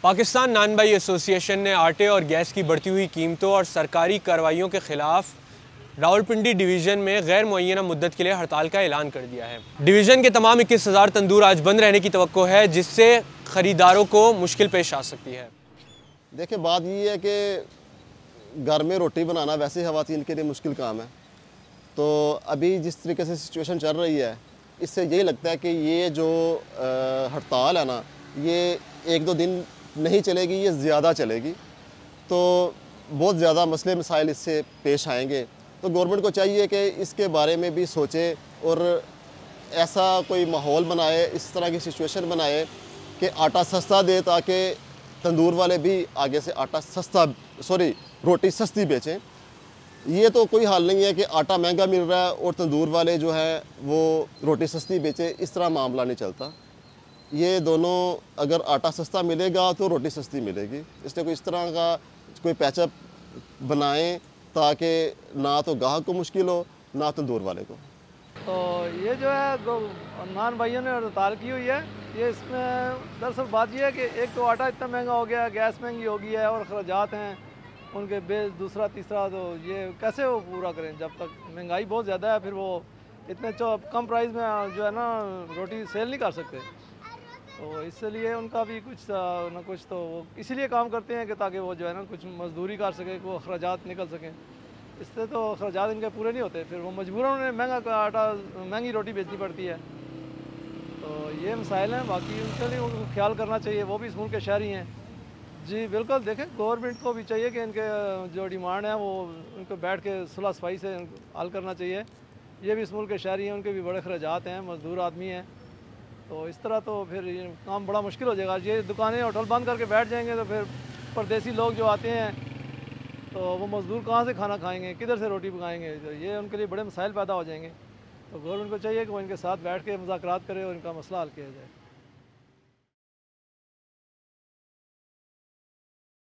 पाकिस्तान नान भाई एसोसिएशन ने आटे और गैस की बढ़ती हुई कीमतों और सरकारी कार्रवाइयों के खिलाफ रावलपिंडी डिवीज़न में गैर मुअय्यना मुद्दत के लिए हड़ताल का ऐलान कर दिया है। डिवीज़न के तमाम 21,000 तंदूर आज बंद रहने की तवक्को है, जिससे ख़रीदारों को मुश्किल पेश आ सकती है। देखिए, बात ये है कि घर में रोटी बनाना वैसे ख़वातीन के लिए मुश्किल काम है। तो अभी जिस तरीके से सिचुएशन चल रही है, इससे यही लगता है कि ये जो हड़ताल है ना, ये 1-2 दिन नहीं चलेगी, ये ज़्यादा चलेगी। तो बहुत ज़्यादा मसले मसाइल इससे पेश आएंगे। तो गवर्नमेंट को चाहिए कि इसके बारे में भी सोचे और ऐसा कोई माहौल बनाए, इस तरह की सिचुएशन बनाए कि आटा सस्ता दे, ताकि तंदूर वाले भी आगे से रोटी सस्ती बेचें। ये तो कोई हाल नहीं है कि आटा महंगा मिल रहा है और तंदूर वाले जो है वो रोटी सस्ती बेचे, इस तरह मामला नहीं चलता। ये दोनों, अगर आटा सस्ता मिलेगा तो रोटी सस्ती मिलेगी। इसलिए कोई इस तरह का कोई पैचअप बनाएं ताकि ना तो गाहक को मुश्किल हो, ना तंदूर वाले को। तो ये जो है नान भाइयों ने हड़ताल की हुई है। ये इसमें दरअसल बात ये है कि एक तो आटा इतना महंगा हो गया है, गैस महंगी हो गई है और ख़राजात हैं उनके दूसरा तीसरा, तो ये कैसे वो पूरा करें जब तक महंगाई बहुत ज़्यादा है। फिर वो इतने कम प्राइस में जो है ना रोटी सेल नहीं कर सकते। तो इसलिए उनका भी कुछ ना कुछ तो वो इसीलिए काम करते हैं कि ताकि वो जो है ना कुछ मजदूरी कर सके, वो अखराजात निकल सकें। इससे तो अखराजात इनके पूरे नहीं होते, फिर वो मजबूरन उन्हें महंगा आटा महंगी रोटी बेचनी पड़ती है। तो ये मसाइल हैं, बाकी उनके लिए उनको ख्याल करना चाहिए, वो भी इस मुल्क के शहरी हैं। जी बिल्कुल, देखें गवर्नमेंट को भी चाहिए कि इनके जो डिमांड है वो उनको बैठ के सुलह सफाई से हल करना चाहिए। ये भी इस मुल्क के शहरी हैं, उनके भी बड़े अखराजात हैं, मजदूर आदमी हैं। तो इस तरह तो फिर ये काम बड़ा मुश्किल हो जाएगा। ये दुकानें होटल बंद करके बैठ जाएंगे तो फिर परदेसी लोग जो आते हैं तो वो मज़दूर कहाँ से खाना खाएंगे, किधर से रोटी पकाएंगे। तो ये उनके लिए बड़े मसाइल पैदा हो जाएंगे। तो गवर्नमेंट को चाहिए कि वो इनके साथ बैठ के मुज़ाकरात करे और इनका मसला हल किया जाए।